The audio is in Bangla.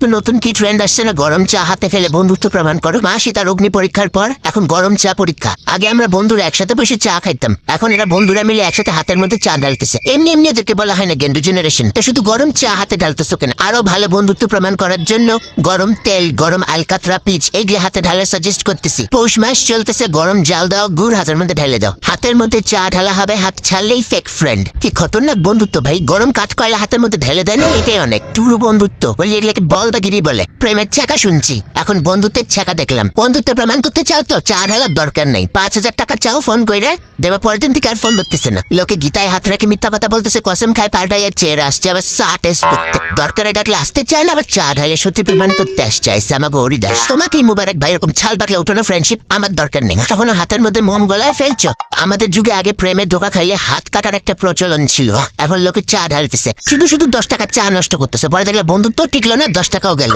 তো নতুন কি ট্রেন্ড আসছে না, গরম চা হাতে ফেলে বন্ধুত্ব প্রমাণ করো। মা সীতার অগ্নি পরীক্ষার পর এখন গরম চা পরীক্ষা। আগে আমরা বন্ধুরা একসাথে বসে চা খাইতাম, এখন এরা বন্ধুরা মিলে একসাথে হাতের মধ্যে চা ঢালতেছে। এমনি এমনি এদেরকে বলা হয় না গেন্ডু জেনারেশন। তো শুধু গরম চা হাতে ঢালতেছো কেন? আরো ভালো বন্ধুত্ব প্রমাণ করার জন্য গরম তেল, গরম আলকাতরা পিচ এগুলি হাতে ঢালা সাজেস্ট করতেছি। পৌষ মাস চলতেছে, গরম জাল দাও, গুড় হাতের মধ্যে ঢেলে দাও। হাতের মধ্যে চা ঢালা হবে, হাত ছাড়লেই ফেক ফ্রেন্ড। কি খতরনাক বন্ধুত্ব ভাই! গরম কাঠ কয়লা হাতের মধ্যে ঢেলে দেয় না, এটাই অনেক টুরু বন্ধুত্ব। বলি এগুলোকে বলদাগিরি বলে। প্রেমের ছ্যাঁকা শুনছি, এখন বন্ধুত্বের ছ্যাঁকা দেখলাম। বন্ধুত্ব প্রমাণ করতে চাও তো চা ঢালার দরকার নেই। 5,000 টাকা চাও ফোন করে দেবা, পরের দিন থেকে আর ফোন ধরতেছে না। লোকে গীতায় হাত রেখে মিথ্যা কথা বলতেছে, কসম খায় পাল্টাইয়ের চেয়ে আসছে, আবার চা টেস্ট করতে। দরকারে ডাকলে আসতে চায় না, আবার চা ঢালে সত্যি প্রমাণ করতে আসছে। আমার গৌরী দাস, তোমাকেই মুবারক ভাই। এরকম ছাল বাকলে উঠানো ফ্রেন্ডশিপ আমার দরকার নেই। তখন হাতের মধ্যে মোম গলায় ফেলছো। আমাদের যুগে আগে প্রেমের ধোকা খাইয়ে হাত কাটার একটা প্রচলন ছিল, এখন লোকে চা ঢালতেছে। শুধু শুধু 10 টাকা চা নষ্ট করতেছে, পরে দেখলে বন্ধুত্ব টিকলো না, 10 টাকাও গেল।